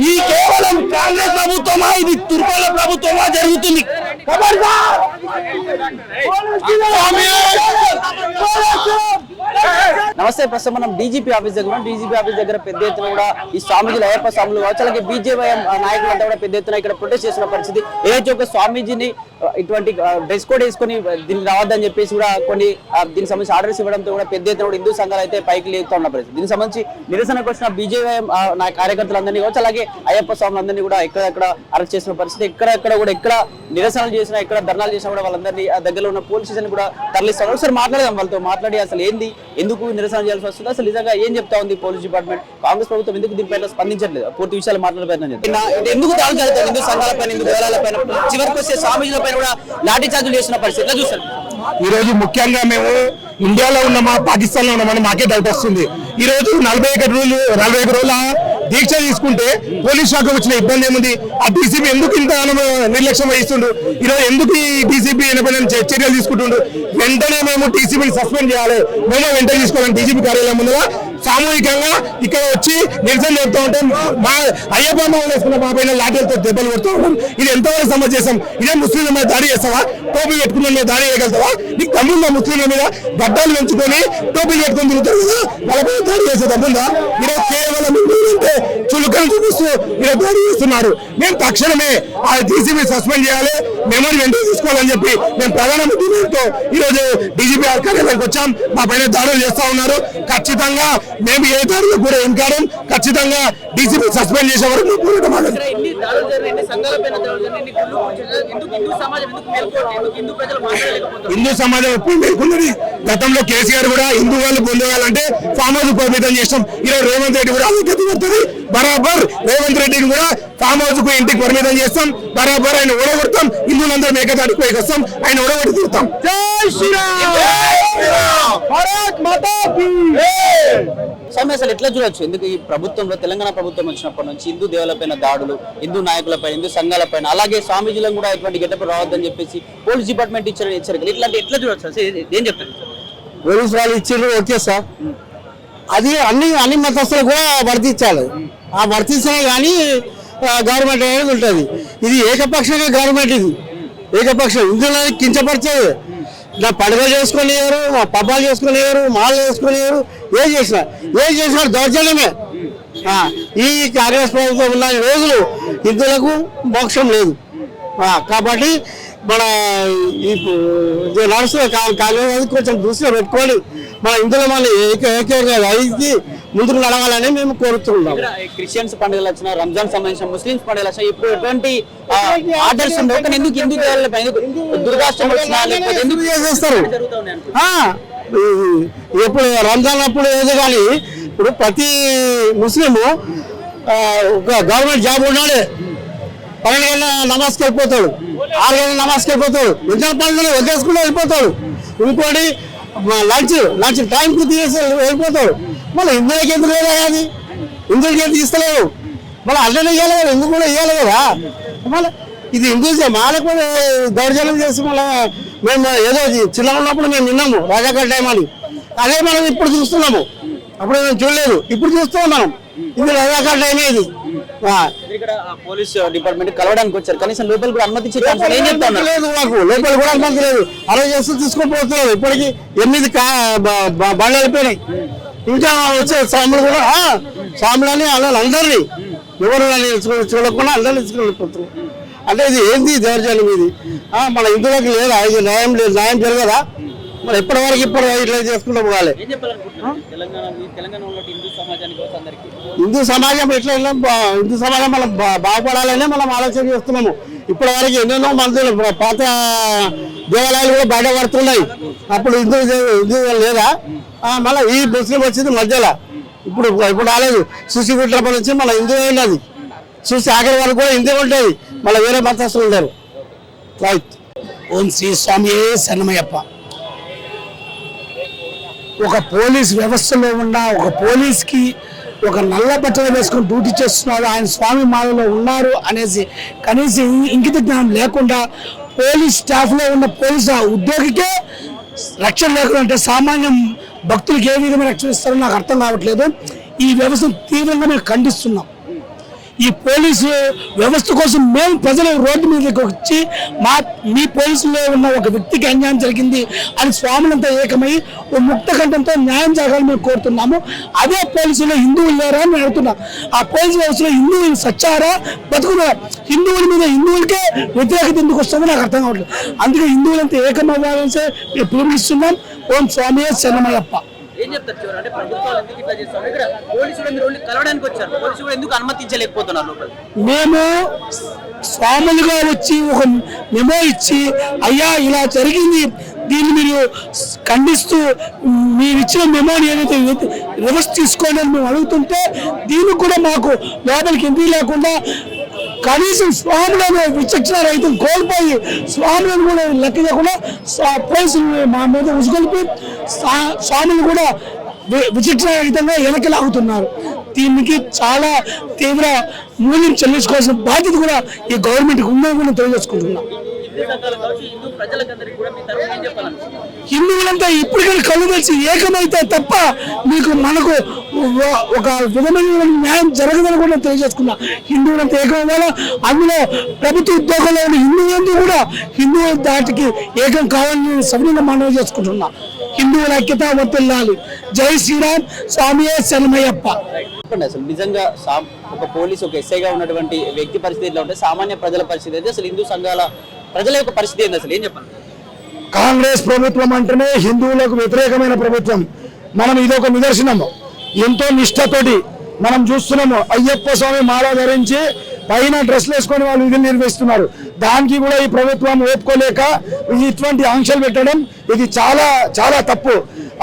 ఈ కేవలం కాంగ్రెస్ ప్రభుత్వమా, ఇది తుర్పాల ప్రభుత్వమా జరుగుతుంది? నమస్తే. ప్రస్తుతం మనం డీజీపీ ఆఫీస్ దగ్గర డీజీపీ ఆఫీస్ దగ్గర పెద్ద ఎత్తున కూడా ఈ స్వామీజీల అయ్యప్ప స్వాములు కావచ్చు, అలాగే బీజేవైఎం నాయకులంతా కూడా పెద్ద ఎత్తున ఇక్కడ ప్రొటెస్ట్ చేసిన పరిస్థితి. ఏదైతే ఒక స్వామీజీని ఇటువంటి డ్రెస్ కోడ్ వేసుకొని దీన్ని రావద్దని చెప్పేసి కూడా కొన్ని దీనికి సంబంధించి ఆర్డర్స్ ఇవ్వడంతో కూడా పెద్ద ఎత్తున కూడా హిందూ సంఘాలు అయితే పైకి లేపుతా ఉన్న పరిస్థితి. దీనికి సంబంధించి నిరసనకు వచ్చిన బీజేవైఎం కార్యకర్తలందరినీ కావచ్చు, అలాగే అయ్యప్ప స్వాములందరినీ కూడా ఎక్కడెక్కడ అరెస్ట్ చేసిన పరిస్థితి. ఎక్కడెక్కడ కూడా ఎక్కడ నిరసనలు చేసినా, ఎక్కడ ధర్నాలు చేసినా కూడా వాళ్ళందరినీ ఆ దగ్గరలో ఉన్న పోలీస్ స్టేషన్ కూడా తరలిస్తారు. ఒకసారి మాట్లాడదాం వాళ్ళతో, మాట్లాడి అసలు ఏంది, ఎందుకు నిరసన చేయాల్సి వస్తుంది, అసలు నిజంగా ఏం చెప్తా ఉంది పోలీస్ డిపార్ట్మెంట్, కాంగ్రెస్ ప్రభుత్వం ఎందుకు దీనిపైన స్పందించట్లేదు, పూర్తి విషయాలు మాట్లాడే ప్రయత్నం చేస్తారు. ఎందుకు దాడులు జరుగుతాయి హిందూ సంఘాల పైన, హిందూ దేవాలయాల పైన, చివరికి వస్తే స్వామీజీల పైన కూడా లాఠీ చార్జీలు చేసిన పరిస్థితి ఎట్లా చూస్తారు? ఈ రోజు ముఖ్యంగా మేము ఇండియాలో ఉన్నామా పాకిస్తాన్ లో ఉన్నామని మాకే డౌట్ వస్తుంది. ఈ రోజు 41 రోజుల దీక్ష తీసుకుంటే పోలీస్ శాఖ వచ్చిన ఇబ్బంది ఏముంది? ఆ డీసీపీ ఎందుకు ఇంత నిర్లక్ష్యం వహిస్తుండు? ఈరోజు ఎందుకు ఈ డీసీపీ చర్యలు తీసుకుంటుండు? వెంటనే మేము డీసీపీని సస్పెండ్ చేయాలి, మేము వెంటనే తీసుకోవాలని డీసీపీ కార్యాలయం ముందుగా సామూహికంగా ఇక్కడ వచ్చి నిరసన చెప్తా ఉంటే మా అయ్యప్ప వేసుకున్న మా పైన లాఠీలతో దెబ్బలు కొడుతూ ఉంటాం. ఇది ఎంతవరకు సమాజం? ఇదే ముస్లింల మీద దాడి చేస్తావా? టోపీ పెట్టుకున్న మీద దాడి చేయగలుగుతావా? నీకు తమ్ముందా? ముస్లింల మీద గడ్డాలు పెంచుకొని టోపీలు పెట్టుకొని తిరుగుతారు కదా, వాళ్ళపై దాడి చేసే తమ్ముందా? ఈరోజు కేవలం అంటే చులుకలు చూపిస్తూ ఈరోజు దాడి చేస్తున్నారు. మేము తక్షణమే ఆ డీసీపీ సస్పెండ్ చేయాలి, మెమరీ వెంటనే తీసుకోవాలని చెప్పి మేము ప్రధానమంత్రితో ఈరోజు డీజీపీ కార్యాలయానికి వచ్చాం. మా పైన దాడులు చేస్తా ఉన్నారు. ఖచ్చితంగా మేము ఏ దాడులు కూడా ఏం కాదు, ఖచ్చితంగా డీసీపీ సస్పెండ్ చేసే వరకు పోరాటం. హిందూ సమాజం ఎప్పుడు మేల్కొన్నది. గతంలో కేసీఆర్ కూడా హిందూ వాళ్ళు పొందేవాళ్ళంటే ఫామ్ హౌస్ పరిమితం చేస్తాం. ఈరోజు రేవంత్ రెడ్డి కూడా అది గతి బరాబర్ రేవంత్ రెడ్డిని కూడా ఫామ్ హౌస్ కు ఇంటికి పరిమితం చేస్తాం. బరాబర్ ఆయన ఓడగొడతాం. హిందువులందరూ మేకదాడికి పోయి వస్తాం, ఆయన ఓడగొట్టి తిరుగుతాం. జై శ్రీరామ్, భారత్ మాతా కీ జై. స్వామి అసలు ఎట్లా చూడొచ్చు? ఎందుకు ఈ ప్రభుత్వంలో, తెలంగాణ ప్రభుత్వం వచ్చినప్పటి నుంచి హిందూ దేవాలయపైన దాడులు, హిందూ నాయకులపైన, హిందూ సంఘాలపైన, అలాగే స్వామీజీలను కూడా ఎటువంటి గెటప్ రావద్దని చెప్పేసి పోలీస్ డిపార్ట్మెంట్ ఇచ్చిన హెచ్చరికలు, ఇట్లాంటి ఎట్లా చూడొచ్చు? ఏం చెప్తారు? పోలీసు వాళ్ళు ఇచ్చారు, ఓకే సార్. అది అన్ని మతస్థులు కూడా వర్తించాలి. ఆ వర్తించినా కానీ గవర్నమెంట్ అనేది ఉంటుంది. ఇది ఏకపక్షంగా గవర్నమెంట్, ఇది ఏకపక్షం. ఇందులో కించపరిచేది నా పండుగ చేసుకునేవారు, మా పబ్బాలు చేసుకునేవారు, మాలు చేసుకునేవారు, ఏం చేసినా దౌర్జన్యమే. ఈ కాంగ్రెస్ ప్రభుత్వం ఉన్న రోజులు హిందువులకు మోక్షం లేదు. కాబట్టి మన నడుస్తున్న కాంగ్రెస్ కొంచెం దృష్టిలో పెట్టుకొని మన హిందువులు మన ఏకైక ఐక్యకి ముందుకు నడవాలని మేము కోరుతున్నాం. క్రిస్టియన్స్ పండుగలు వచ్చినా, రంజాన్ సంబంధించిన ముస్లింస్ పండుగలు వచ్చినా ఇప్పుడు ఎటువంటి ఆర్డర్స్ ఉండవు. కానీ ఎందుకు హిందూ దేవాలయాలపై దుర్గాష్టమి వచ్చినా లేకపోతే ఎందుకు చేసేస్తారు? ఎప్పుడు రంజాన్ అప్పుడు ఏదో కానీ ఇప్పుడు ప్రతి ముస్లిము ఒక గవర్నమెంట్ జాబ్ ఉన్నాడే, 12 గంటల నమాజ్కి వెళ్ళిపోతాడు, 6 గంటల నమాజ్కి వెళ్ళిపోతాడు, రంజాన్ పండుగ వదిలేసుకుంటూ వెళ్ళిపోతాడు. ఇంకోటి లంచ్ టైంకి తీసేసి వెళ్ళిపోతాడు. మళ్ళీ హిందువులకి ఎందుకు లేదా? అది హిందువులకి ఏం తీస్తలేవు. మళ్ళీ అల్లనే ఇవ్వాలి కదా, ఎందుకు కూడా ఇవ్వాలి కదా. మళ్ళీ ఇది హిందూ మాలకు దౌర్జన్యం చేసి మళ్ళీ మేము ఏదో చిన్నగా ఉన్నప్పుడు మేము విన్నాము రాజాకాల టైం అని. అదే మనం ఇప్పుడు చూస్తున్నాము, అప్పుడు మేము చూడలేదు, ఇప్పుడు చూస్తున్నాం మనం. ఇది రాజాకాల టైం. ఇది పోలీస్ డిపార్ట్మెంట్ కలవడానికి వచ్చారు, కనీసం లోపల కూడా అనుమతి లేదు. మాకు లోపల కూడా అనుమతి లేదు. అరెస్ట్ చేస్తూ తీసుకొని పోతున్నారు. ఇప్పటికి 8 బండ్లు వెళ్ళిపోయినాయి. ఇంకా వచ్చే స్వాములు కూడా స్వాములని అందరినీ ఎవరు చూడకుండా అందరినీ తీసుకెళ్ళిపోతున్నారు. అంటే ఇది ఏంది దౌర్జన్యం? ఇది మన హిందువులకు లేదా? ఇది న్యాయం లేదు, న్యాయం జరగదా? మరి ఇప్పటివరకు ఇట్లా చేసుకుంటూ పోవాలి. హిందూ సమాజం ఎట్లా హిందూ సమాజం మనం బాగుపడాలనే మనం ఆలోచన చేస్తున్నాము. ఇప్పటి వరకు ఎన్నెన్నో మందులు పాత దేవాలయాలు కూడా బయట పడుతున్నాయి. అప్పుడు హిందూ లేదా? మళ్ళీ ఈ ముస్లిం వచ్చింది మధ్యలో. ఇప్పుడు రాలేదు. చూసి గుట్ల నుంచి మన హిందూ ఉన్నది, చూసి ఆఖరి వరకు కూడా హిందూ ఉంటుంది, మళ్ళీ వేరే మతస్థులు ఉంటారు. రైట్. ఓం శ్రీ స్వామి శరణమయ్యప్ప. ఒక పోలీస్ వ్యవస్థలో ఉన్న ఒక పోలీస్కి ఒక నల్ల బట్టలు వేసుకొని డ్యూటీ చేస్తున్నారు, ఆయన స్వామి మాలలో ఉన్నారు అనేసి కనీసం ఇంగిత జ్ఞానం లేకుండా పోలీస్ స్టాఫ్లో ఉన్న పోలీసు ఉద్యోగికే రక్షణ లేకుండా సామాన్య భక్తులకు ఏ విధమైన రక్షణ ఇస్తారో నాకు అర్థం కావట్లేదు. ఈ వ్యవస్థను తీవ్రంగా మేము ఖండిస్తున్నాం. ఈ పోలీసు వ్యవస్థ కోసం మేము ప్రజలు రోడ్డు మీదకి వచ్చి మీ పోలీసులో ఉన్న ఒక వ్యక్తికి అన్యాయం జరిగింది అని స్వాములంతా ఏకమై ఓ ముక్త కంఠంతో న్యాయం జరగాలని మేము కోరుతున్నాము. అదే పోలీసులో హిందువులు లేరా అని అడుగుతున్నాం. ఆ పోలీసు వ్యవస్థలో హిందువులు సచ్చారా బతుకున్నారా? హిందువుల మీద హిందువులకే వ్యతిరేకత ఎందుకు వస్తుందో నాకు అర్థం కావట్లేదు. అందుకే హిందువులంతా ఏకమవ్వాలని మేము పిలుపునిస్తున్నాం. ఓం స్వామి శరణమయ్యప్ప. ఏం చెప్తారు చివరి అంటే ప్రభుత్వాలు ఎందుకు ఇట్లా చేస్తారు? ఇక్కడ పోలీసులు మీరు ఓన్లీ కలవడానికి వచ్చారు, పోలీసులు ఎందుకు అనుమతించలేకపోతున్నారు లోపల? మేము స్వాములుగా వచ్చి ఒక మెమో ఇచ్చి అయ్యా ఇలా జరిగింది, దీన్ని మీరు ఖండిస్తూ మీరు ఇచ్చిన మెమోని ఏదైతే రివర్స్ తీసుకోండి అని మేము అడుగుతుంటే దీనికి కూడా మాకు లోపలికి ఎందుకు లేకుండా కనీసం స్వాములను విచక్షణ రహితం కోల్పోయి స్వాములను కూడా లెక్క చేయకుండా పోలీసులు మా మీద ఉసుగొల్పి స్వాములు కూడా విచక్షణ రహితంగా వెనకలాగుతున్నారు. దీనికి చాలా తీవ్ర మూల్యం చెల్లించుకోవాల్సిన బాధ్యత కూడా ఈ గవర్నమెంట్కి ఉందని కూడా తెలియజేసుకుంటున్నాం. హిందువులంతా ఇప్పటికైనా కళ్ళు తెలిసి ఏకమైతే తప్ప మనకు ఒక విధమైన న్యాయం జరగదని కూడా తెలియజేసుకున్నా. హిందువులంతా ఏకమైన అందులో ప్రభుత్వ ఉద్యోగంలో ఉన్న హిందువులంతా కూడా హిందువుల దాటికి ఏకం కావాలని సవినీయంగా మనవి చేసుకుంటున్నా. హిందువుల ఐక్యత వర్తిల్లాలి. జై శ్రీరామ్. స్వామి శరణమయ్యప్ప. అసలు నిజంగా ఒక పోలీసు ఒక ఎస్ఐగా ఉన్నటువంటి వ్యక్తి పరిస్థితి ఎట్లా ఉంటే సామాన్య ప్రజల పరిస్థితి అయితే అసలు హిందూ సంఘాల ప్రజల యొక్క పరిస్థితి ఏంది అసలు ఏం చెప్పండి? కాంగ్రెస్ ప్రభుత్వం అంటేనే హిందువులకు వ్యతిరేకమైన ప్రభుత్వం. మనం ఇదొక నిదర్శనము. ఎంతో నిష్ఠతోటి మనం చూస్తున్నాము. అయ్యప్ప స్వామి మాల ధరించి పైన డ్రెస్లు వేసుకొని వాళ్ళు విధులు నిర్వహిస్తున్నారు. దానికి కూడా ఈ ప్రభుత్వం ఒప్పుకోలేక ఇటువంటి ఆంక్షలు పెట్టడం ఇది చాలా చాలా తప్పు.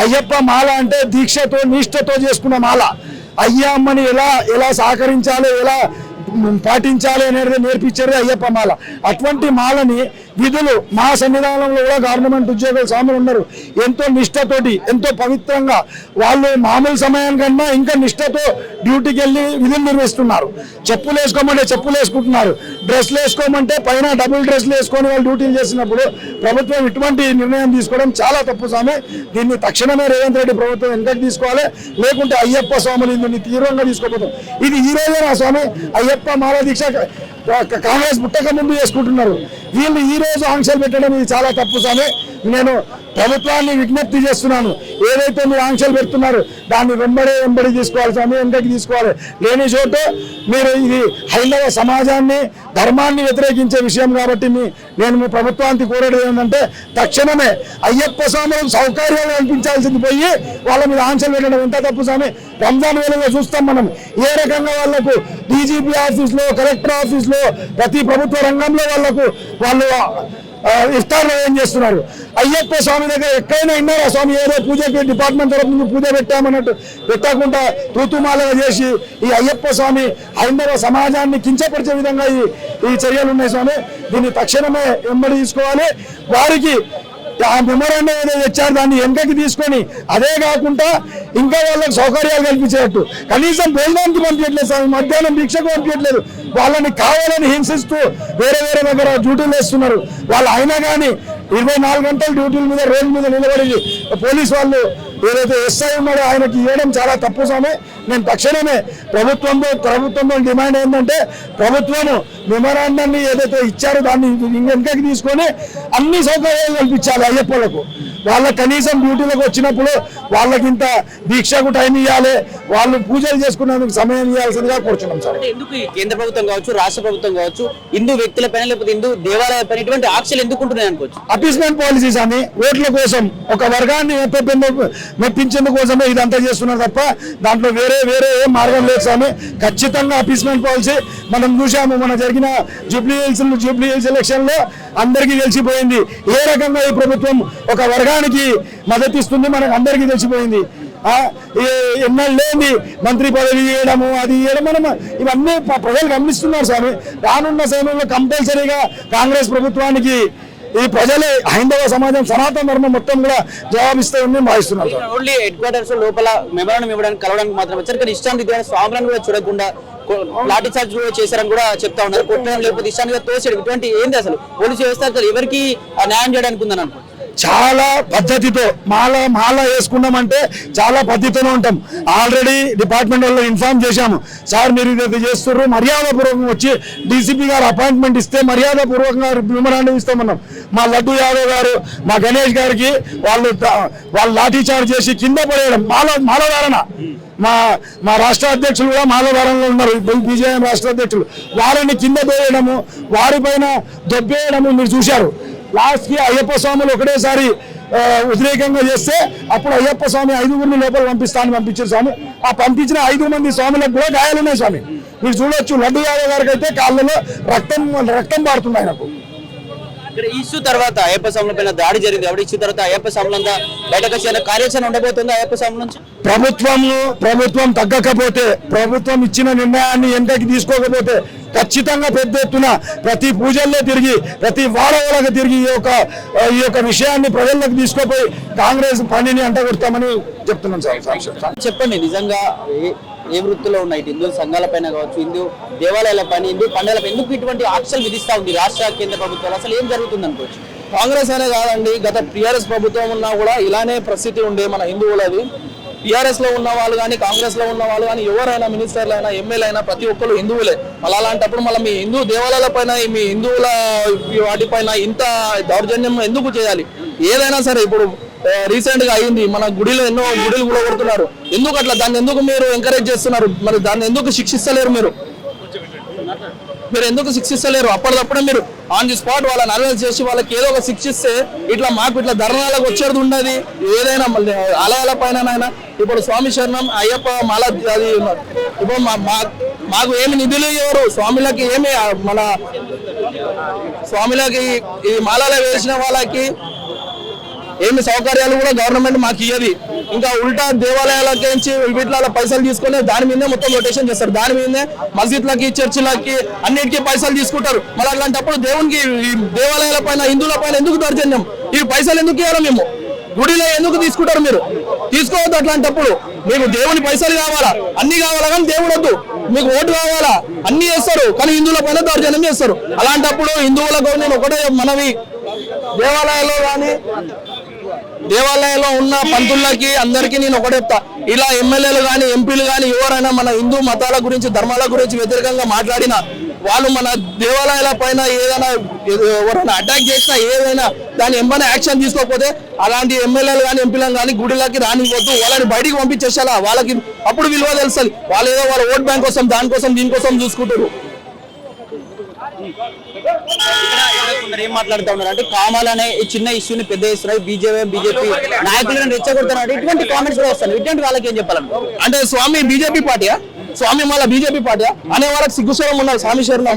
అయ్యప్ప మాల అంటే దీక్షతో నిష్ఠతో చేసుకున్న మాల. అయ్యా అమ్మని ఎలా సహకరించాలి, ఎలా పాటించాలి అనేది నేర్పించేది అయ్యప్ప మాల. అటువంటి మాలని విధులు మా సన్నిధానంలో కూడా గవర్నమెంట్ ఉద్యోగులు స్వాములు ఉన్నారు. ఎంతో నిష్ఠతోటి ఎంతో పవిత్రంగా వాళ్ళు మామూలు సమయానికన్నా ఇంకా నిష్ఠతో డ్యూటీకి వెళ్ళి విధులు నిర్వహిస్తున్నారు. చెప్పులు వేసుకోమంటే చెప్పులు వేసుకుంటున్నారు, డ్రెస్లు వేసుకోమంటే పైన డబుల్ డ్రెస్లు వేసుకొని వాళ్ళు డ్యూటీలు చేసినప్పుడు ప్రభుత్వం ఇటువంటి నిర్ణయం తీసుకోవడం చాలా తప్పు స్వామి. దీన్ని తక్షణమే రేవంత్ రెడ్డి ప్రభుత్వం వెనకకి తీసుకోవాలి, లేకుంటే అయ్యప్ప స్వాములు దీన్ని తీవ్రంగా తీసుకోపోతాం. ఇది ఈ రోజేనా స్వామి? అయ్యప్ప మాల దీక్ష కాంగ్రెస్ పుట్టక ముందు చేసుకుంటున్నారు. వీళ్ళు ఈ రోజు ఆంక్షలు పెట్టడం ఇది చాలా తప్పు స్వామి. నేను ప్రభుత్వాన్ని విజ్ఞప్తి చేస్తున్నాను, ఏదైతే మీరు ఆంక్షలు పెడుతున్నారు దాన్ని వెంబడి తీసుకోవాలి స్వామి, వెనకకి తీసుకోవాలి. లేని చోటు మీరు ఇది హైందవ సమాజాన్ని ధర్మాన్ని వ్యతిరేకించే విషయం కాబట్టి నేను మీ ప్రభుత్వానికి కోరేది ఏంటంటే తక్షణమే అయ్యప్ప స్వాములకు సౌకర్యాలు కల్పించాల్సింది పోయి వాళ్ళ మీద ఆంక్షలు పెట్టడం ఎంత తప్పు స్వామి. రంజాన్ వేళలో చూస్తాం మనం ఏ రకంగా వాళ్లకు డీజీపీ ఆఫీస్లో, కలెక్టర్ ఆఫీస్లో, ప్రతి ప్రభుత్వ రంగంలో వాళ్ళు ఇఫ్తార్లో ఏం చేస్తున్నారు. అయ్యప్ప స్వామి దగ్గర ఎక్కడైనా విన్నారా స్వామి? ఏదో పూజకి డిపార్ట్మెంట్ తరఫు నుంచి పూజ పెట్టామన్నట్టు పెట్టకుండా తూతుమాలగా చేసి ఈ అయ్యప్ప స్వామి హైందవ సమాజాన్ని కించపరిచే విధంగా ఈ చర్యలు ఉన్నాయి స్వామి. దీన్ని తక్షణమే వెంబడి తీసుకోవాలి. వారికి ఆ మెమోరాండం ఏదో తెచ్చారు దాన్ని వెనకకి తీసుకొని అదే కాకుండా ఇంకా వాళ్ళకి సౌకర్యాలు కల్పించేటట్టు కనీసం భోజనానికి పంపించట్లేదు స్వామి, మధ్యాహ్నం భిక్షకు పంపించట్లేదు. వాళ్ళని కావాలని హింసిస్తూ వేరే దగ్గర డ్యూటీలు వేస్తున్నారు. వాళ్ళు అయినా కానీ 24 గంటలు డ్యూటీల మీద రోడ్ల మీద నిలబడి పోలీసు వాళ్ళు ఏదైతే ఎస్ఐ ఉన్నాడో ఆయనకి ఇవ్వడం చాలా తప్పు స్వామి. నేను తక్షణమే ప్రభుత్వంలో డిమాండ్ ఏంటంటే ప్రభుత్వము మెమోరాండాన్ని ఏదైతే ఇచ్చారో దాన్ని వెనకకి తీసుకొని అన్ని సౌకర్యాలు కల్పించాలి అయ్యప్పలకు. వాళ్ళకి కనీసం డ్యూటీలకు వచ్చినప్పుడు వాళ్ళకి ఇంత దీక్షకు టైం ఇవ్వాలి, వాళ్ళు పూజలు చేసుకునేందుకు సమయం ఇవ్వాల్సిందిగా కోరుచున్నాం సార్. ఎందుకు కేంద్ర ప్రభుత్వం కావచ్చు, రాష్ట్ర ప్రభుత్వం కావచ్చు, హిందూ వ్యక్తులపైన లేకపోతే హిందూ దేవాలయాలపైన ఇటువంటి ఆంక్షలు ఎందుకు ఉంటున్నాయి అనుకోవచ్చు? అపీస్మెంట్ పాలసీస్ అని ఓట్ల కోసం ఒక వర్గాన్ని మెప్పించేందుకు కోసమే ఇదంతా చేస్తున్నారు తప్ప దాంట్లో వేరే ఏం మార్గం లేదు స్వామి. ఖచ్చితంగా అపీస్మెంట్ పాలసీ మనం చూసాము. మన జరిగిన జూబ్లీ హిల్స్ ఎలక్షన్ లో అందరికీ తెలిసిపోయింది ఏ రకంగా ఈ ప్రభుత్వం ఒక వర్గానికి మద్దతు ఇస్తుంది. మనకు అందరికీ తెలిసిపోయింది. ఎన్నెళ్ళేంది మంత్రి పదవి ఇవ్వడము, అది ఇవ్వడం మనం ఇవన్నీ ప్రజలు గమనిస్తున్నారు స్వామి. రానున్న సమయంలో కంపల్సరీగా కాంగ్రెస్ ప్రభుత్వానికి ఈ ప్రజలే హైందవ సమాజం సనాతన ధర్మం మొత్తం కూడా జవాబిస్తామని భావిస్తున్నారు. ఓన్లీ హెడ్ క్వార్టర్స్ లోపల మెమోరాండం ఇవ్వడానికి కలవడానికి మాత్రం వచ్చారు, కానీ ఇష్టానికి స్వాములను కూడా చూడకుండా లాఠీ చార్జ్ చేశారని కూడా చెప్తా ఉన్నారు. కొట్టడం లేకపోతే ఇష్టానికి తోసేయడం ఇటువంటి ఏంది అసలు పోలీసు వ్యవస్థ ఎవరికి న్యాయం చేయడానికి ఉందని అనుకో చాలా పద్ధతితో మాల వేసుకున్నామంటే చాలా పద్ధతితో ఉంటాం. ఆల్రెడీ డిపార్ట్మెంట్ వాళ్ళు ఇన్ఫార్మ్ చేశాము, సార్ మీరు ఇది చేస్తున్నారు, మర్యాదపూర్వకంగా వచ్చి డీసీపీ గారు అపాయింట్మెంట్ ఇస్తే మర్యాదపూర్వకంగా మెమరాండం ఇస్తామన్నాం. మా లడ్డు యాదవ్ గారు మా గణేష్ గారికి వాళ్ళు లాఠీ చార్జ్ చేసి కింద పడేయడం, మాలధారణ. మా రాష్ట్ర అధ్యక్షులు కూడా మాలధారణలో ఉన్నారు, బీజేపీ రాష్ట్ర అధ్యక్షులు. వారిని కింద తోయడము, వారిపైన దొబ్బేయడము మీరు చూశారు. లాస్ట్కి అయ్యప్ప స్వాములు ఒకటేసారి వ్యతిరేకంగా చేస్తే అప్పుడు అయ్యప్ప స్వామి 5 లోపల పంపిస్తాను పంపించారు స్వామి. ఆ పంపించిన 5 మంది స్వాములకు కూడా గాయాలున్నాయి స్వామి. మీరు చూడొచ్చు, లడ్డు యాదవ్ గారికి అయితే కాళ్ళలో రక్తం పారుతుంది ఆయనకు. ఇక్కడ ఇష్యూ తర్వాత అయ్యప్ప స్వాముల పైన దాడి జరిగింది కాబట్టి ఇష్యూ తర్వాత అయ్యప్ప స్వాములంతా బయటకు వచ్చే కార్యాచరణ ఉండబోతుంది. అయ్యప్ప స్వాముల నుంచి ప్రభుత్వం తగ్గకపోతే, ప్రభుత్వం ఇచ్చిన నిర్ణయాన్ని వెనక్కి తీసుకోకపోతే ఖచ్చితంగా పెద్ద ఎత్తున ప్రతి పూజల్లో తిరిగి, ప్రతి వాడవాళ్ళకి తిరిగి ఈ యొక్క విషయాన్ని ప్రజల్లోకి తీసుకుపోయి కాంగ్రెస్ పనిని అంటగొడతామని చెప్తున్నాం సార్. చెప్పండి, నిజంగా ఏ వృత్తిలో ఉన్నాయి హిందూ సంఘాల పైన కావచ్చు, హిందూ దేవాలయాల పైన, హిందూ పండుగలపై ఎందుకు ఇటువంటి ఆంక్షలు విధిస్తా ఉంది రాష్ట్ర కేంద్ర ప్రభుత్వాలు? అసలు ఏం జరుగుతుంది అనుకోవచ్చు? కాంగ్రెస్ అనే కాదండి, గత టీఆర్ఎస్ ప్రభుత్వం ఉన్నా కూడా ఇలానే పరిస్థితి ఉండే మన హిందువులది. టీఆర్ఎస్ లో ఉన్న వాళ్ళు కానీ, కాంగ్రెస్ లో ఉన్న వాళ్ళు కానీ, ఎవరైనా మినిస్టర్లు అయినా, ఎమ్మెల్యే అయినా ప్రతి ఒక్కరు హిందువులే. అలాంటప్పుడు మళ్ళీ మీ హిందూ దేవాలయాల పైన, మీ హిందువుల వాటిపైన ఇంత దౌర్జన్యం ఎందుకు చేయాలి? ఏదైనా సరే, ఇప్పుడు రీసెంట్ గా అయింది, మన గుడిలో ఎన్నో గుడిలు కూడా కొడుతున్నారు. ఎందుకు అట్లా? దాన్ని ఎందుకు మీరు ఎంకరేజ్ చేస్తున్నారు? మరి దాన్ని ఎందుకు శిక్షిస్తలేరు? మీరు ఎందుకు శిక్షిస్తలేరు? అప్పటికప్పుడే మీరు ఆన్ ది స్పాట్ వాళ్ళని అరెస్ట్ చేసి వాళ్ళకి ఏదో ఒక శిక్షిస్తే ఇట్లా మాకు ఇట్లా ధర్నాలకు వచ్చేది ఉండదు. ఏదైనా ఆలయాల పైన ఇప్పుడు స్వామి శరణం, అయ్యప్ప మాల, అది ఇప్పుడు మాకు ఏమి నిధులు ఇవ్వరు స్వామిలకి, ఏమి మన స్వామిలకి ఈ మాలలో వేసిన వాళ్ళకి ఏమి సౌకర్యాలు కూడా గవర్నమెంట్ మాకు ఇయ్యది. ఇంకా ఉల్టా దేవాలయాలకి వీటిలో పైసలు తీసుకొని దాని మీదే మొత్తం రొటేషన్ చేస్తారు. దాని మీదే మస్జిద్లకి, చర్చిలకి అన్నిటికీ పైసలు తీసుకుంటారు. మళ్ళీ అట్లాంటప్పుడు దేవునికి, దేవాలయాల పైన, హిందువుల పైన ఎందుకు దౌర్జన్యం? ఈ పైసలు ఎందుకు ఇవ్వాలి? మేము గుడిలో ఎందుకు తీసుకుంటారు? మీరు తీసుకోవద్దు. అట్లాంటప్పుడు మీకు దేవుని పైసలు కావాలా, అన్ని కావాలా, కానీ దేవుడు వద్దు. మీకు ఓటు కావాలా, అన్ని చేస్తారు, కానీ హిందువుల పైన దౌర్జన్యం చేస్తారు. అలాంటప్పుడు హిందువులకు నేను ఒకటే మనవి, దేవాలయంలో ఉన్న పంతులకి అందరికీ నేను ఒకటే చెప్తా, ఇలా ఎమ్మెల్యేలు కానీ, ఎంపీలు కానీ ఎవరైనా మన హిందూ మతాల గురించి, ధర్మాల గురించి వ్యతిరేకంగా మాట్లాడినా, వాళ్ళు మన దేవాలయాల పైన ఏదైనా ఎవరైనా అటాక్ చేసినా, ఏదైనా దాన్ని ఏమైనా యాక్షన్ తీసుకోకపోతే అలాంటి ఎమ్మెల్యేలు కానీ, ఎంపీలను కానీ గుడిలోకి రానివ్వద్దు. వాళ్ళని బయటికి పంపించేసేలా. వాళ్ళకి అప్పుడు విలువ తెలుస్తుంది. వాళ్ళు ఏదో వాళ్ళ ఓట్ బ్యాంక్ కోసం, దానికోసం, దీనికోసం చూసుకుంటారు. ఏం మాట్లాడుతూ ఉన్నారు అంటే, కామాలనే ఈ చిన్న ఇష్యూని పెద్ద ఇస్తున్నాయి, బీజేపీ నాయకులను రెచ్చగొడుతున్నారు, ఇటువంటి కామెంట్స్ కూడా వస్తాయి. ఇటువంటి వాళ్ళకి ఏం చెప్పాలి అంటే, స్వామి బీజేపీ పార్టీయా, స్వామి మళ్ళీ బీజేపీ పార్టీయా అనే వాళ్ళకి సిగ్గుశరం ఉన్నారు. స్వామి శరణం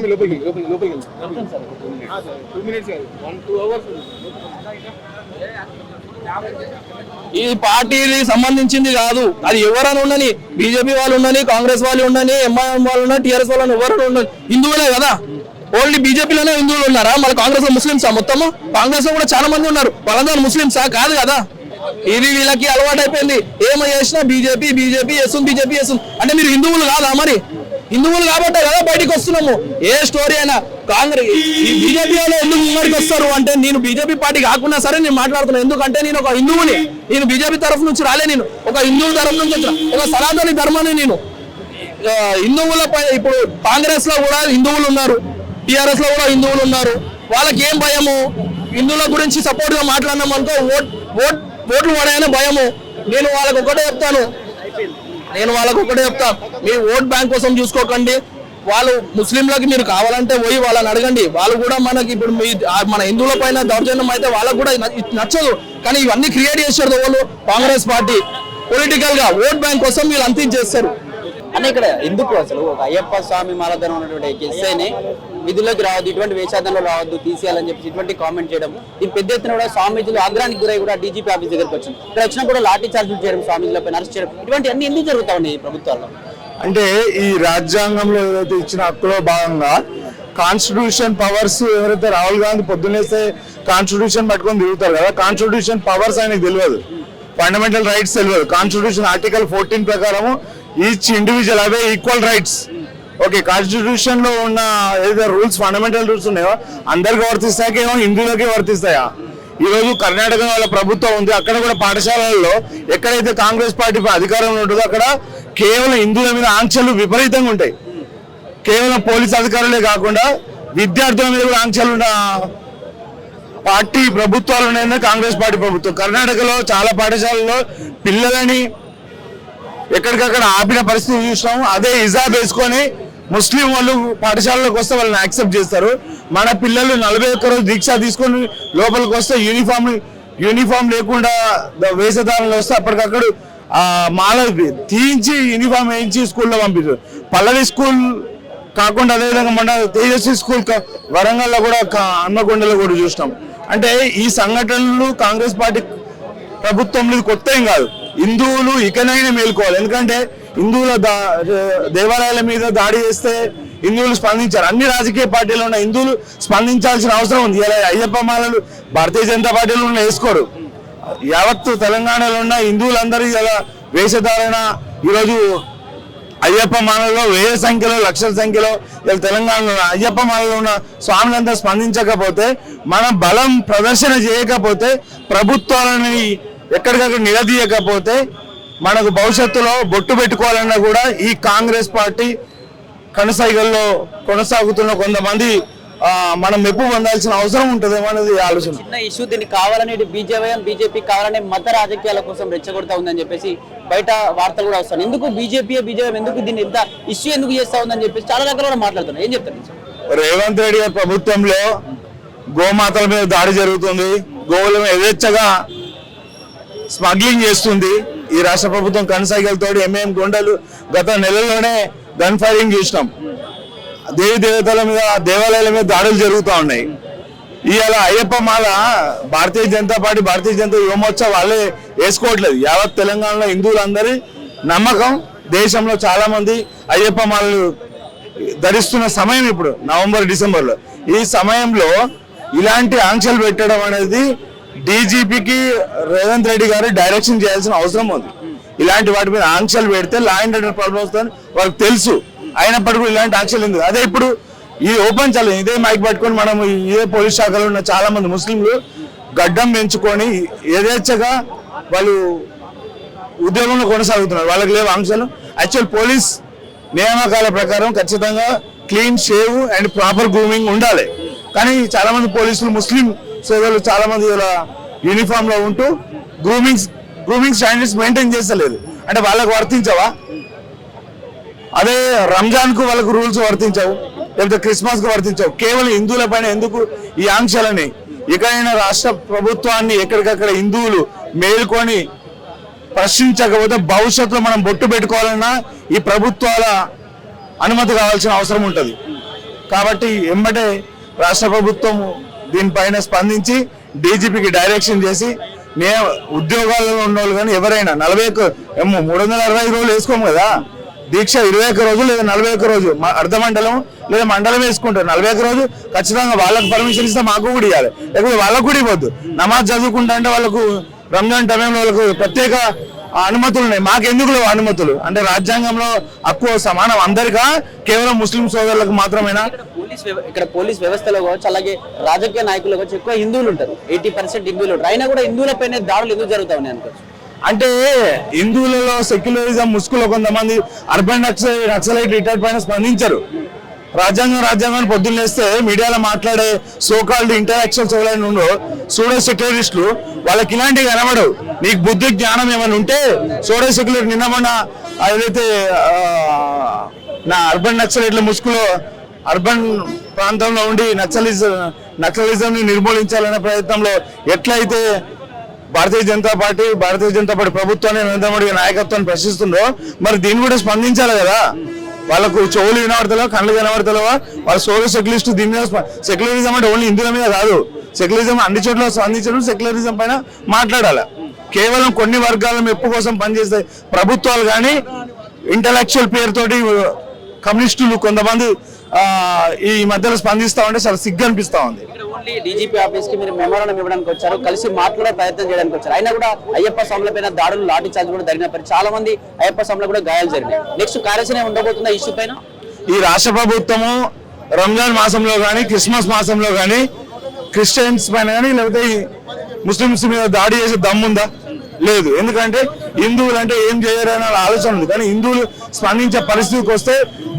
ఈ పార్టీకి సంబంధించింది కాదు. అది ఎవరైనా ఉండని, బీజేపీ వాళ్ళు ఉండని, కాంగ్రెస్ వాళ్ళు ఉండని, ఎంఐఎం వాళ్ళు ఉండని, టీఆర్ఎస్ వాళ్ళు ఎవరైనా ఉండని, హిందువులే కదా. ఓన్లీ బీజేపీలోనే హిందువులు ఉన్నారా? మళ్ళీ కాంగ్రెస్ లో ముస్లింసా? మొత్తము కాంగ్రెస్ లో కూడా చాలా మంది ఉన్నారు. వాళ్ళందరూ ముస్లింసా? కాదు కదా. ఇది వీళ్ళకి అలవాటు అయిపోయింది. ఏమో చేసినా బీజేపీ బీజేపీ అంటే మీరు హిందువులు కాదా? మరి హిందువులు కాబట్టే కదా బయటికి వస్తున్నాము. ఏ స్టోరీ అయినా కాంగ్రెస్ బీజేపీ వాళ్ళు ఎందుకు ముంగడికి వస్తారు అంటే, నేను బీజేపీ పార్టీ కాకుండా సరే నేను మాట్లాడుతున్నాను. ఎందుకంటే నేను ఒక హిందువుని, నేను బీజేపీ తరఫు నుంచి రాలే, నేను ఒక హిందువుల తరఫు నుంచి వచ్చిన ఒక సనాతని ధర్మాన్ని. నేను హిందువులపై ఇప్పుడు కాంగ్రెస్ లో కూడా హిందువులు ఉన్నారు, టీఆర్ఎస్ లో కూడా హిందువులు ఉన్నారు. వాళ్ళకి ఏం భయము? హిందువుల గురించి సపోర్ట్ గా మాట్లాడినాం అనుకో ఓట్లు పడాయనే భయము. నేను వాళ్ళకి ఒకటే చెప్తాను, మీ ఓట్ బ్యాంక్ కోసం చూసుకోకండి. వాళ్ళు ముస్లింలకి మీరు కావాలంటే పోయి వాళ్ళని అడగండి. వాళ్ళు కూడా మనకి ఇప్పుడు మన హిందువుల పైన దౌర్జన్యం అయితే వాళ్ళకు కూడా నచ్చదు. కానీ ఇవన్నీ క్రియేట్ చేశారు వాళ్ళు కాంగ్రెస్ పార్టీ పొలిటికల్ గా ఓట్ బ్యాంక్ కోసం వీళ్ళు అంతించేస్తారు. అని ఇక్కడ ఎందుకు అసలు ఒక అయ్యప్ప స్వామి మాలధనం ఉన్నటువంటి ఎస్ఐని విధుల్లోకి రావద్దు, ఇటువంటి వేషాదంలో రావద్దు, తీసేయాలని చెప్పి ఇటువంటి కామెంట్ చేయడం, ఈ పెద్ద ఎత్తున కూడా స్వామీజీలు ఆగ్రహానికి గురై కూడా డీజీపీ ఆఫీస్ దగ్గరకు వచ్చింది. ఇక్కడ వచ్చినా కూడా లాఠీ చార్జీలు చేయడం, స్వామీజీలపై అరెస్ట్ చేయడం, ఇటువంటి అన్ని ఎందుకు జరుగుతా ఉన్నాయి ఈ ప్రభుత్వాల్లో? అంటే ఈ రాజ్యాంగంలో ఏదైతే ఇచ్చిన హక్కులో భాగంగా కాన్స్టిట్యూషన్ పవర్స్ ఎవరైతే రాహుల్ గాంధీ పొద్దున్నేస్తే కాన్స్టిట్యూషన్ పట్టుకొని తిరుగుతారు కదా, కాన్స్టిట్యూషన్ పవర్స్ ఆయనకు తెలియదు, ఫండమెంటల్ రైట్స్ తెలియదు. కాన్స్టిట్యూషన్ ఆర్టికల్ 14 ప్రకారము ఈచ్ ఇండివిజువల్ అవే ఈక్వల్ రైట్స్. ఓకే, కాన్స్టిట్యూషన్ లో ఉన్న ఏదైతే రూల్స్, ఫండమెంటల్ రూల్స్ ఉన్నాయో అందరికి వర్తిస్తాయో హిందువులకే వర్తిస్తాయా? ఈ రోజు కర్ణాటక వాళ్ళ ప్రభుత్వం ఉంది, అక్కడ కూడా పాఠశాలల్లో ఎక్కడైతే కాంగ్రెస్ పార్టీ అధికారంలో ఉంటుందో అక్కడ కేవలం హిందువుల మీద ఆంక్షలు విపరీతంగా ఉంటాయి. కేవలం పోలీస్ అధికారులే కాకుండా విద్యార్థుల మీద కూడా ఆంక్షలు ఉన్న పార్టీ ప్రభుత్వాలు ఉన్నాయన్న కాంగ్రెస్ పార్టీ ప్రభుత్వం. కర్ణాటకలో చాలా పాఠశాలల్లో పిల్లలని ఎక్కడికక్కడ ఆపిన పరిస్థితి చూసినాం. అదే హిజాబ్ వేసుకొని ముస్లిం వాళ్ళు పాఠశాలలోకి వస్తే వాళ్ళని యాక్సెప్ట్ చేస్తారు. మన పిల్లలు 41 రోజు దీక్ష తీసుకొని లోపలికి వస్తే యూనిఫామ్ లేకుండా వేషధారణలు వస్తే అప్పటికక్కడ మాల తీయించి యూనిఫామ్ వేయించి స్కూల్లో పంపించారు. పల్లవి స్కూల్ కాకుండా అదేవిధంగా మన తేజస్వి స్కూల్ వరంగల్లో కూడా హన్మకొండలో కూడా చూసినాం. అంటే ఈ సంఘటనలు కాంగ్రెస్ పార్టీ ప్రభుత్వంలో కొత్త ఏం కాదు. హిందువులు ఇకనైనా మేలుకోవాలి. ఎందుకంటే హిందువుల దేవాలయాల మీద దాడి చేస్తే హిందువులు స్పందించారు. అన్ని రాజకీయ పార్టీలు ఉన్న హిందువులు స్పందించాల్సిన అవసరం ఉంది. ఇలా అయ్యప్ప మాలలు భారతీయ జనతా పార్టీలో ఉన్న వేసుకోరు. యావత్తు తెలంగాణలో ఉన్న హిందువులందరూ ఇలా వేషధారణ ఈరోజు అయ్యప్ప మాలలో వేల సంఖ్యలో లక్షల సంఖ్యలో ఇలా తెలంగాణలో అయ్యప్ప మాలలో ఉన్న స్వాములంతా స్పందించకపోతే, మన బలం ప్రదర్శన చేయకపోతే, ప్రభుత్వాలని ఎక్కడికక్కడ నిలదీయకపోతే మనకు భవిష్యత్తులో బొట్టు పెట్టుకోవాలన్నా కూడా ఈ కాంగ్రెస్ పార్టీ కనసాగల్లో కొనసాగుతున్న కొంతమంది మనం మెప్పు పొందాల్సిన అవసరం ఉంటుందేమో అనేది ఆలోచన. చిన్న ఇష్యూ దీన్ని కావాలని బీజేపీ కావాలని మత రాజకీయాల కోసం రెచ్చగొడతా ఉందని చెప్పేసి బయట వార్తలు కూడా వస్తాయి. ఎందుకు బీజేపీ ఎందుకు దీన్ని ఇంత ఇష్యూ ఎందుకు చేస్తా ఉందని చెప్పేసి చాలా రకాల కూడా మాట్లాడుతున్నారు. ఏం చెప్తారు? రేవంత్ రెడ్డి గారి ప్రభుత్వంలో గోమాతల మీద దాడి జరుగుతుంది, గోవుల మీద యథేచ్ఛగా స్మగ్లింగ్ చేస్తుంది ఈ రాష్ట్ర ప్రభుత్వం. కనసాగలతో ఎంఏఎం గుండెలు గత నెలలోనే గన్ ఫైరింగ్ చూసినాం. దేవి దేవతల మీద దేవాలయాల మీద దాడులు జరుగుతూ ఉన్నాయి. ఇవాళ అయ్యప్ప మాల భారతీయ జనతా యువమోర్చా వాళ్ళే వేసుకోవట్లేదు. యావత్ తెలంగాణలో హిందువులందరి నమ్మకం. దేశంలో చాలా మంది అయ్యప్ప మాలలు ధరిస్తున్న సమయం ఇప్పుడు నవంబర్ డిసెంబర్లో. ఈ సమయంలో ఇలాంటి ఆంక్షలు పెట్టడం అనేది డీజీపీకి రేవంత్ రెడ్డి గారు డైరెక్షన్ చేయాల్సిన అవసరం ఉంది. ఇలాంటి వాటి మీద ఆంక్షలు పెడితే లా అండ్ ఆర్డర్ ప్రాబ్లమ్ వస్తుందని వాళ్ళకి తెలుసు. అయినప్పటికీ ఇలాంటి ఆంక్షలు ఎందుకు? అదే ఇప్పుడు ఇది ఓపెన్ ఛాలెంజ్. ఇదే మైక్ పట్టుకొని మనం ఇదే పోలీస్ శాఖలో ఉన్న చాలా మంది ముస్లింలు గడ్డం పెంచుకొని యథేచ్ఛగా వాళ్ళు ఉద్యోగంలో కొనసాగుతున్నారు. వాళ్ళకి లేవు ఆంక్షలు. యాక్చువల్ పోలీస్ నియామకాల ప్రకారం ఖచ్చితంగా clean shave and proper grooming ఉండాలి. కానీ చాలా మంది పోలీసులు ముస్లిం సోదరులు చాలా మంది ఇలా యూనిఫామ్ లో ఉంటూ గ్రూమింగ్ స్టాండర్డ్స్ మెయింటైన్ చేస్తలేదు. అంటే వాళ్ళకు వర్తించవా? అదే రంజాన్ కు వాళ్ళకు రూల్స్ వర్తించవు, లేకపోతే క్రిస్మస్ కు వర్తించవు. కేవలం హిందువుల పైన ఎందుకు ఈ ఆంక్షలని? ఎక్కడైనా రాష్ట్ర ప్రభుత్వాన్ని ఎక్కడికక్కడ హిందువులు మేల్కొని ప్రశ్నించకపోతే భవిష్యత్తులో మనం బొట్టు పెట్టుకోవాలన్నా ఈ ప్రభుత్వాల అనుమతి కావాల్సిన అవసరం ఉంటుంది. కాబట్టి ఎంబటే రాష్ట్ర ప్రభుత్వం దీనిపైన స్పందించి డీజీపీకి డైరెక్షన్ చేసి ఉద్యోగాల్లో ఉన్న వాళ్ళు కానీ ఎవరైనా 365 రోజులు వేసుకోము కదా దీక్ష. 21 రోజులు లేదా 41 రోజు అర్ధ మండలం లేదా మండలం వేసుకుంటారు. 41 రోజు ఖచ్చితంగా వాళ్ళకు పర్మిషన్ ఇస్తే మాకు కూడా ఇవ్వాలి, లేకపోతే వాళ్ళకు కూడా ఇవ్వద్దు. నమాజ్ చదువుకుంటా అంటే వాళ్ళకు రంజాన్ టైంలో వాళ్ళకు ప్రత్యేక అనుమతులు ఉన్నాయి, మాకెందుకు లేవు అనుమతులు? అంటే రాజ్యాంగంలో హక్కు సమానం అందరికా, కేవలం ముస్లిం సోదరులకు మాత్రమేనా? ఇక్కడ పోలీస్ వ్యవస్థలో కావచ్చు, అలాగే రాజకీయ నాయకులు కావచ్చు, ఎక్కువ హిందువులు ఉంటారు. 80% హిందువులు ఉంటారు. అయినా కూడా హిందువులపైన దాడులు ఎందుకు జరుగుతా ఉన్నాయి అనుకోవచ్చు? అంటే హిందువులలో సెక్యులరిజం ముసుగులో కొంతమంది అర్బన్ నక్సలైట్ రిటైర్ పైన స్పందించరు. రాజ్యాంగాన్ని పొద్దున్నేస్తే మీడియాలో మాట్లాడే సోకాల్డ్ ఇంటరాక్షన్స్ ఎవరైనా ఉండో సూడో సెక్యులరిస్టులు వాళ్ళకి ఇలాంటివి కనబడవు. నీకు బుద్ధి జ్ఞానం ఏమైనా ఉంటే సూడో సెక్యులర్ నిన్న ఏదైతే నా అర్బన్ నక్సలైట్ల ముసుగులో అర్బన్ ప్రాంతంలో ఉండి నక్సలిజం ని నిర్మూలించాలనే ప్రయత్నంలో ఎట్లయితే భారతీయ జనతా పార్టీ ప్రభుత్వాన్ని నరేంద్ర మోడీ నాయకత్వాన్ని ప్రశ్నిస్తుందో మరి దీన్ని కూడా స్పందించాలి కదా. వాళ్ళకు చెవులు వినబడతలేవా, కళ్ళు వినబడతలేవా? వాళ్ళ సోలో సెక్యులరిస్ట్ దీని మీద సెక్యులరిజం అంటే ఓన్లీ హిందువుల మీద కాదు, సెక్యులరిజం అన్ని చోట్ల స్పందించడం, సెక్యులరిజం పైన మాట్లాడాలి. కేవలం కొన్ని వర్గాల మెప్పు కోసం పనిచేసే ప్రభుత్వాలు కానీ ఇంటలెక్చువల్ పేరుతోటి కమ్యూనిస్టులు కొంతమంది ఈ మధ్యలో స్పందిస్తా ఉంటే చాలా సిగ్గు అనిపిస్తా ఉంది. ఓన్లీ డీజీపీ ఆఫీస్ కి మీరు మెమోరాండం ఇవ్వడానికి వచ్చారు, కలిసి మాట్లాడే ప్రయత్నం చేయడానికి వచ్చారు. అయినా కూడా అయ్యప్ప స్వాముల పైన దాడులు, లాఠీ చార్జ్ కూడా జరిగినప్పటికీ చాలా మంది అయ్యప్ప స్వాములు కూడా గాయాలు జరిగినాయి. నెక్స్ట్ కార్యాచరణ ఉండబోతున్న ఇష్యూ పైన ఈ రాష్ట్ర ప్రభుత్వము రంజాన్ మాసంలో కానీ క్రిస్మస్ మాసంలో కానీ క్రిస్టియన్స్ పైన కానీ లేకపోతే ముస్లిమ్స్ మీద దాడి చేసే దమ్ముందా? లేదు. ఎందుకంటే హిందువులు అంటే ఏం చేయరని ఆలోచన ఉంది. కానీ హిందువులు స్పందించే పరిస్థితికి వస్తే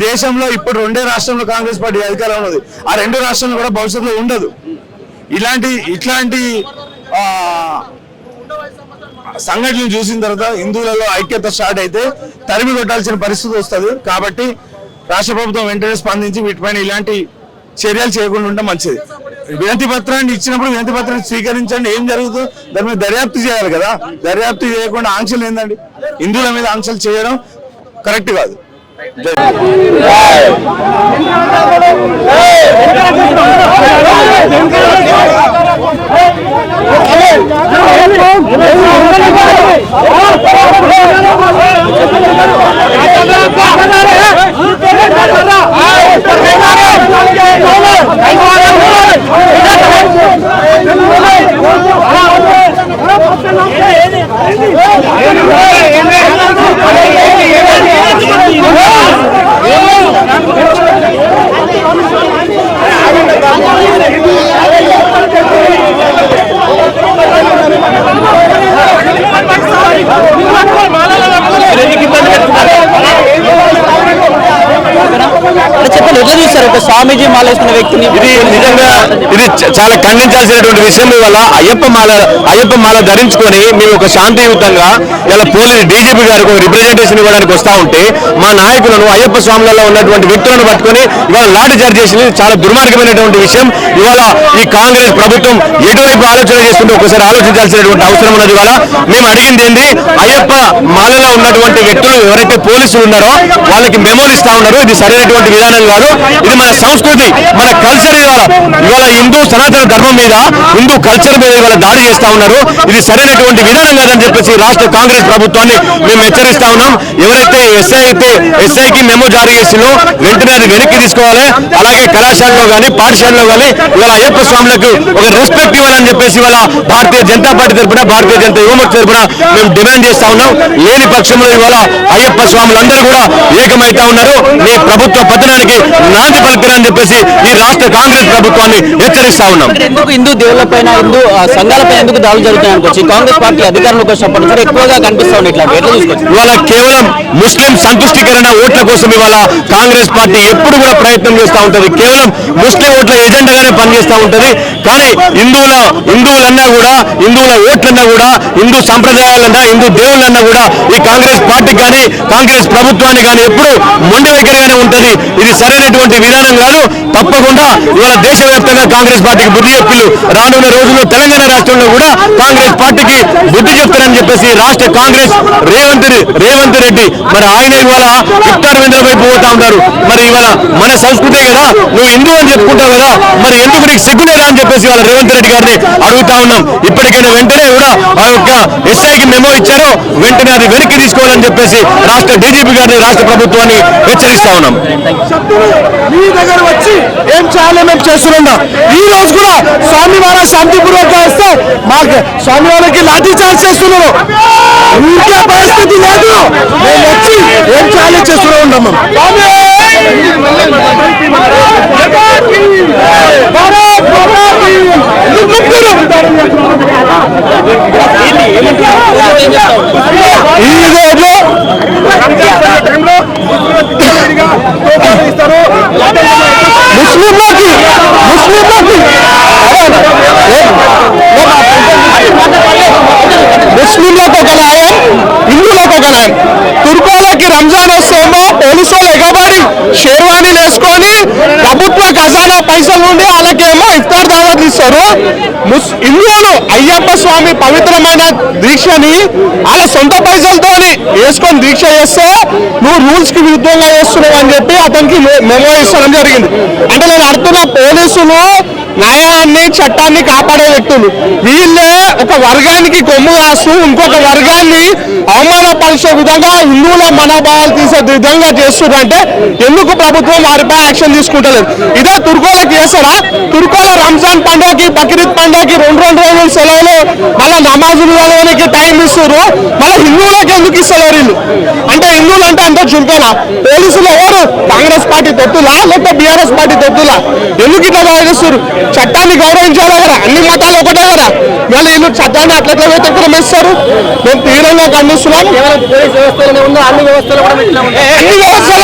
దేశంలో ఇప్పుడు 2 రాష్ట్రాల్లో కాంగ్రెస్ పార్టీ అధికారం ఉన్నది. ఆ 2 రాష్ట్రాల్లో కూడా భవిష్యత్తులో ఉండదు. ఇట్లాంటి సంఘటనలు చూసిన తర్వాత హిందువులలో ఐక్యత స్టార్ట్ అయితే తరిమి కొట్టాల్సిన పరిస్థితి వస్తుంది. కాబట్టి రాష్ట్ర ప్రభుత్వం వెంటనే స్పందించి వీటిపైన ఇలాంటి చర్యలు చేయకుండా ఉంటే మంచిది. వినతి పత్రాన్ని ఇచ్చినప్పుడు వినతి పత్రాన్ని స్వీకరించండి. ఏం జరుగుతుందో దాని మీద దర్యాప్తు చేయాలి కదా. దర్యాప్తు చేయకుండా ఆంక్షలు ఏందండి? హిందువుల మీద ఆంక్షలు చేయడం కరెక్ట్ కాదు. చెప్పండి, ఎట్లా చూస్తారు ఒక స్వామీజీ మాల వేసుకున్న వ్యక్తిని? ఇది చాలా ఖండించాల్సినటువంటి విషయం. ఇవాళ అయ్యప్ప మాల ధరించుకొని మేము ఒక శాంతియుతంగా ఇలా పోలీసు డీజీపీ గారికి ఒక రిప్రజెంటేషన్ ఇవ్వడానికి వస్తా ఉంటే మా నాయకులను అయ్యప్ప స్వాములలో ఉన్నటువంటి వ్యక్తులను పట్టుకొని ఇవాళ లాఠీ చార్జ్ చేసింది చాలా దుర్మార్గమైనటువంటి విషయం. ఇవాళ ఈ కాంగ్రెస్ ప్రభుత్వం ఎటువైపు ఆలోచన చేస్తుంటే ఒకసారి ఆలోచించాల్సినటువంటి అవసరం ఉన్నది. ఇవాళ మేము అడిగింది ఏంటి, అయ్యప్ప మాలలో ఉన్నటువంటి వ్యక్తులు ఎవరైతే పోలీసులు ఉన్నారో వాళ్ళకి మెమోలు ఇస్తా ఉన్నారు. ఇది సరైనటువంటి విధానం కాదు. ఇది మన సంస్కృతి, మన కల్చర్. ఇవాళ హిందూ సనాతన ధర్మం మీద, హిందూ కల్చర్ మీద ఇవాళ దాడి చేస్తా ఉన్నారు. ఇది సరైనటువంటి విధానం కాదని చెప్పేసి రాష్ట్ర కాంగ్రెస్ ప్రభుత్వాన్ని మేము హెచ్చరిస్తా ఉన్నాం. ఎవరైతే ఎస్ఐకి మెమో జారీ చేసిందో వెంటనే అది వెనక్కి తీసుకోవాలి. అలాగే కళాశాలలో కానీ పాఠశాలలో కానీ ఇవాళ అయ్యప్ప స్వాములకు ఒక రెస్పెక్ట్ ఇవ్వాలని చెప్పేసి ఇవాళ భారతీయ జనతా పార్టీ తరఫున, భారతీయ జనతా యువమోర్చా తరఫున మేము డిమాండ్ చేస్తా ఉన్నాం. లేని పక్షంలో ఇవాళ అయ్యప్ప స్వాములందరూ కూడా ఏకమైతా ఉన్నారు. మీ ప్రభుత్వ పతనానికి నాంది పలుకుతారని చెప్పేసి ఈ రాష్ట్ర కాంగ్రెస్ ప్రభుత్వాన్ని హెచ్చరిస్తా ఉన్నాం. ఎందుకు హిందూ దేవుళ్ల పైన, హిందూ సంఘాలపై ఎందుకు దాడులు జరుగుతున్నాయి అనుకోవచ్చు? కాంగ్రెస్ పార్టీ అధికారంలోకి వచ్చినప్పటి నుంచి ఎక్కువగా కనిపిస్తా ఉన్నాయి. ఇట్లా ఎట్లా చూసుకోవచ్చు? ఇవాళ కేవలం ముస్లిం సంతుష్టీకరణ ఓట్ల కోసం ఇవాళ కాంగ్రెస్ పార్టీ ఎప్పుడు కూడా ప్రయత్నం చేస్తూ ఉంటుంది. కేవలం ముస్లిం ఓట్ల ఎజెండాగానే పనిచేస్తూ ఉంటుంది. కానీ హిందువులన్నా కూడా, హిందువుల ఓట్లన్నా కూడా, హిందూ సంప్రదాయాలన్నా, హిందూ దేవుళ్ళన్నా కూడా ఈ కాంగ్రెస్ పార్టీకి కానీ కాంగ్రెస్ ప్రభుత్వానికి కానీ ఎప్పుడు మొండి వైఖరిగానే ఉంటుంది. ఇది సరైనటువంటి విధానం కాదు. తప్పకుండా ఇవాళ దేశవ్యాప్తంగా కాంగ్రెస్ పార్టీకి బుద్ధి చెప్పిలు రానున్న రోజుల్లో తెలంగాణ రాష్ట్రంలో కూడా కాంగ్రెస్ పార్టీకి బుద్ధి చెప్తారని చెప్పేసి రాష్ట్ర కాంగ్రెస్ రేవంత్ రెడ్డి మరి ఆయన ఇవాళ ఇఫ్తార్ విందుల వైపు పోతా ఉన్నారు. మరి ఇవాళ మన సంస్కృతే కదా, నువ్వు హిందూ అని చెప్పుకుంటావు కదా, మరి ఎందుకు నీకు సిగ్గులేదా అని చెప్పేసి ఇవాళ రేవంత్ రెడ్డి గారిని అడుగుతా ఉన్నాం. ఇప్పటికైనా వెంటనే కూడా ఆ యొక్క ఎస్ఐకి మెమో ఇచ్చారో వెంటనే అది వెనక్కి తీసుకోవాలని చెప్పేసి రాష్ట్ర డీజీపీ గారిని, రాష్ట్ర ప్రభుత్వాన్ని హెచ్చరిస్తా ఉన్నాం. మీ దగ్గర వచ్చి ఏం చేయాలో మేము చేస్తున్నాం. ఈ రోజు కూడా స్వామి వారి శాంతిపూర్వక వస్తే మాకు స్వామి వారికి లాఠీ చార్జ్ చేస్తున్నారు. ఇంకే పరిస్థితి లేదు. మేము వచ్చి ఏం చేయాలో చేస్తూనే ఉన్నాం. ముస్లింలకు ఒక న్యాయం, హిందువులకు ఒక న్యాయం. తుర్కోలకి రంజాన్ వస్తేమో పోలీసు వాళ్ళు ఎగబడి షేర్వాణీలు వేసుకొని ప్రభుత్వ ఖజానా పైసలు నుండి వాళ్ళకేమో ఇఫ్తార్ దావత్లు ఇస్తారు. హిందువులు అయ్యప్ప స్వామి పవిత్రమైన దీక్షని వాళ్ళ సొంత పైసలతో వేసుకొని దీక్ష చేస్తే నువ్వు రూల్స్ కి విరుద్ధంగా చేస్తున్నావు అని చెప్పి అతనికి మెమో ఇస్తడం జరిగింది. అంటే నేను అడుగుతున్న పోలీసులు న్యాయాన్ని, చట్టాన్ని కాపాడే వ్యక్తులు. వీళ్ళే ఒక వర్గానికి కొమ్ము కాస్తూ ఇంకొక వర్గాన్ని అవమానపరిచే విధంగా హిందువుల మనోభావాలు తీసే విధంగా చేస్తున్నారంటే ఎందుకు ప్రభుత్వం వారిపై యాక్షన్ తీసుకుంటలేదు? ఇదే తుర్కోలకి చేస్తారా? తుర్కోల రంజాన్ పండుగకి, బక్రీద్ పండుగకి 2 రోజులు సెలవులు, మళ్ళీ నమాజులు చదవడానికి టైం ఇస్తారు. మళ్ళీ హిందువులకి ఎందుకు ఇస్తలేరు వీళ్ళు? అంటే హిందువులు అంటే అంత చుంకేనా? పోలీసులు ఎవరు? కాంగ్రెస్ పార్టీ తొత్తులా లేకపోతే బీఆర్ఎస్ పార్టీ తొత్తులా? ఎందుకు ఇట్లా భావిస్తారు? చట్టాన్ని గౌరవించాలి కదా, అన్ని మతాలు ఒకటే కదా. మళ్ళీ వీళ్ళు చట్టాన్ని అట్లా అతిక్రమిస్తారు. మేము తీవ్రంగా ఖండిస్తున్నాం. అన్ని వ్యవస్థలు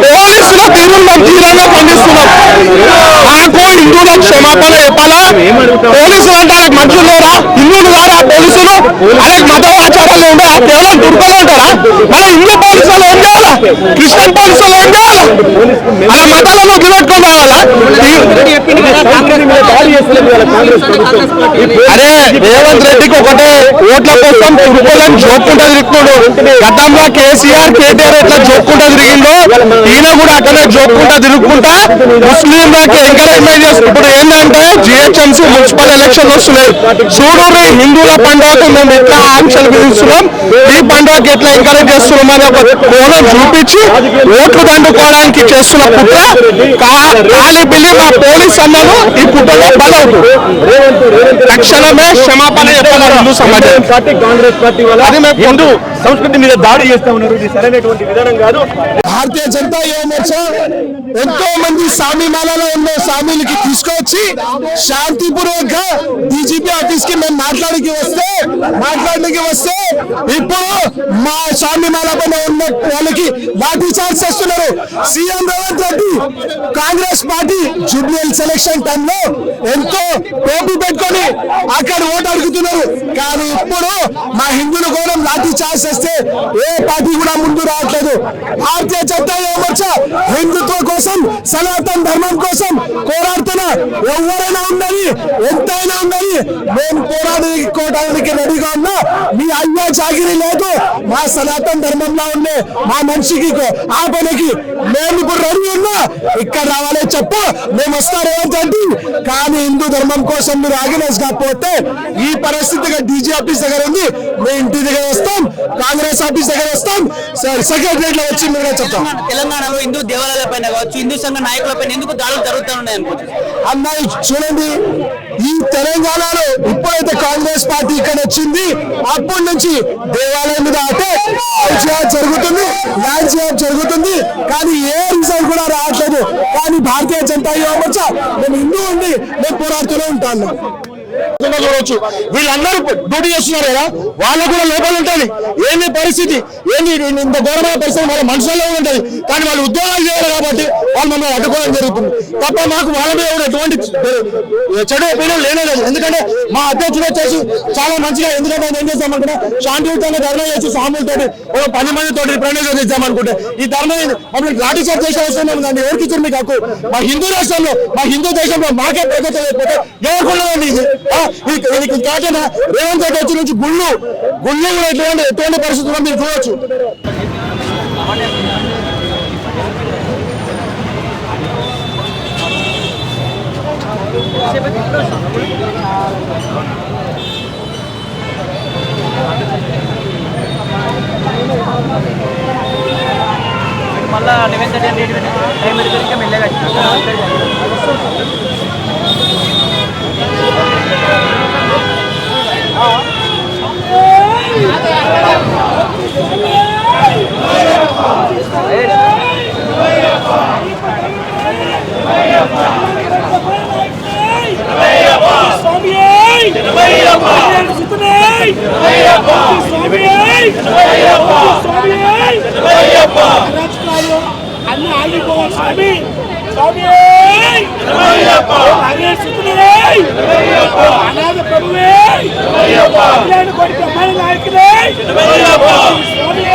పోలీసుల తీరును మేము తీవ్రంగా ఖండిస్తున్నాం. మాకు హిందువులకు క్షమాపణ చెప్పాలా? పోలీసులు అంటే మనుషులు లేరా? హిందువులు కారా పోలీసులు? అలాగే మత ఆచారాలు ఉండవా? కేవలం దుర్గలు ఉంటారా? మన హిందూ పోలీసులు ఏం చేయాలా? క్రిస్టియన్ పోలీసులు ఏం చేయాలా? అలా మతాలను వదిలిపెట్టుకొని రావాలా? అరే రేవంత్ రెడ్డికి ఒకటే ఓట్ల కోసం తురుకోలని జోక్కుంటా తిరుగుతున్నాడు. గతంలో కేసీఆర్ కేటీఆర్ ఎట్లా జోక్కుంటా తిరిగిందో ఈయన కూడా అక్కడే జోక్కుంటా తిరుగుకుంటా ముస్లింలకి ఎంకరేజ్మెంట్ చేస్తారు. ఇప్పుడు ఏంటంటే జిహెచ్ఎంసీ మున్సిపల్ ఎలక్షన్ వస్తున్నాయి. చూడండి హిందువుల పండుగకు మేము ఎట్లా ఆంక్షలు విధిస్తున్నాం, ఈ పండుగకి ఎట్లా ఎంకరేజ్ చేస్తున్నాం అని ఒక కోణం చూపించి ఓట్లు దండుకోవడానికి చేస్తున్న కుట్ర ఖాళీ బిల్లి మా పోలీస్ అన్నలు ఈ కుట్రలో బలవుతుంది. తక్షణమే క్షమాపణ చెప్పాలి హిందూ సమాజం. కాంగ్రెస్ పార్టీ వల్ల అది మేము హిందూ సంస్కృతి మీద దాడి చేస్తా ఉన్నారు. ఇది సరైనటువంటి విధానం కాదు. భారతీయ జనతా యువ మోర్చా ఎంతో మంది సామీమాలలో ఉన్న సామీలకి తీసుకొచ్చి శాంతిపూర్వకంగా డీజీపీ ఆఫీస్ కి మేము మాట్లాడడానికి వస్తే ఇప్పుడు మా సామీమాల పైన ఉన్న వాళ్ళకి లాఠీ చార్జ్ చేస్తున్నారు. CM Revanth Reddy Congress party Jubilee selection time లో ఎంతో టోపీ పెట్టుకొని అక్కడ ఓటు అడుగుతున్నారు. కానీ ఇప్పుడు మా హిందువుల కోసం లాఠీ చార్జ్ చేస్తే ఏ పార్టీ కూడా ముందు రావట్లేదు. భారతీయ జనతా యువ మోర్చా హిందుత్వ కోసం, సనాతన ధర్మం కోసం పోరాడుతున్న ఎవరైనా ఉందని, ఎంతైనా ఉందని మేము పోరాడుకోవడానికి రెడీగా ఉన్నా. మీ అయ్యా జాగిరి లేదు, మా సనాతన ధర్మంలో ఉండే మా మనిషికి ఆ పనికి మేము ఇప్పుడు రెడీ ఉన్నా. ఇక్కడ రావాలని చెప్పు, మేము వస్తా రేవంత్ రెడ్డి. కానీ హిందూ ధర్మం కోసం మీరు ఆర్గనైజ్ కాకపోతే ఈ పరిస్థితిగా డీజీ ఆఫీస్ దగ్గర ఉంది, మీ ఇంటి దగ్గర వస్తాం, కాంగ్రెస్ ఆఫీస్ దగ్గర వస్తాం, సెక్రటరియట్ లో వచ్చి మీరు చెప్తాం. తెలంగాణలో హిందూ దేవాలయాల పైన కావచ్చు, హిందూ సంఘ నాయకుల పైన ఎందుకు దాడులు జరుగుతూ ఉన్నాయి అనుకుంటున్నారు? అమ్మాయి చూడండి, ఈ తెలంగాణలో ఇప్పుడైతే కాంగ్రెస్ పార్టీ ఇక్కడ వచ్చింది అప్పటి నుంచి దేవాలయం మీద జరుగుతుంది, ల్యాండ్ జరుగుతుంది. కానీ ఏ రిజల్ట్ కూడా రావట్లేదు. కానీ భారతీయ జనతా యువ మోర్చా మేము హిందూ ఉండి మేము పోరాడుతూనే ఉంటాను. చూడవచ్చు వీళ్ళందరూ డ్యూటీ చేస్తున్నారు కదా, వాళ్ళకు కూడా లోపల ఉంటుంది. ఏంది పరిస్థితి, ఏంది ఇంత ఘోరమైన పరిస్థితి వాళ్ళ మనుషుల్లో ఉంటుంది. కానీ వాళ్ళు ఉద్యోగాలు చేయాలి కాబట్టి వాళ్ళు మమ్మల్ని అడ్డుకోవడం జరుగుతుంది తప్ప మాకు వాళ్ళ మీద ఎటువంటి చెడు ఒపీనియన్ లేనేలేదు. ఎందుకంటే మా అధ్యక్షుడు వచ్చేసి చాలా మంచిగా, ఎందుకంటే ఏం చేస్తామనుకుంటే శాంతియుతంగా ధర్నా చేసి స్వాములతో 10 మందితో రిప్రజెంటేషన్ చేద్దామనుకుంటే ఈ ధర్నా మమ్మల్ని లాఠీ చార్జ్ చేసే అవసరం ఉంది. దాన్ని ఎవరికి ఇచ్చారు మీకు హక్కు? మా హిందూ రాష్ట్రంలో, మా హిందూ దేశంలో మాకే ప్రగతి లేకపోతే ఎవరుకున్నదండి ఇది? కాకుండా రేవంత్ రెడ్డి వచ్చి నుంచి గుళ్ళు కూడా ఎటువంటి పరిస్థితుల్లో మీరు చూడవచ్చు. మళ్ళా మెల్లగా అన్ని ఆగిపోవాలి స్వామి. స్వామి అనాథ ప్రభువే, కొడుకు అమ్మాయి నాయకులే స్వామి.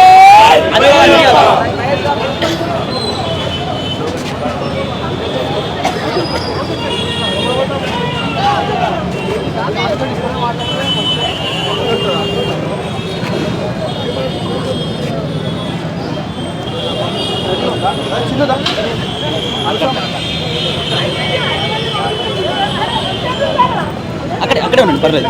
అక్కడే ఉండండి, పర్లేదు.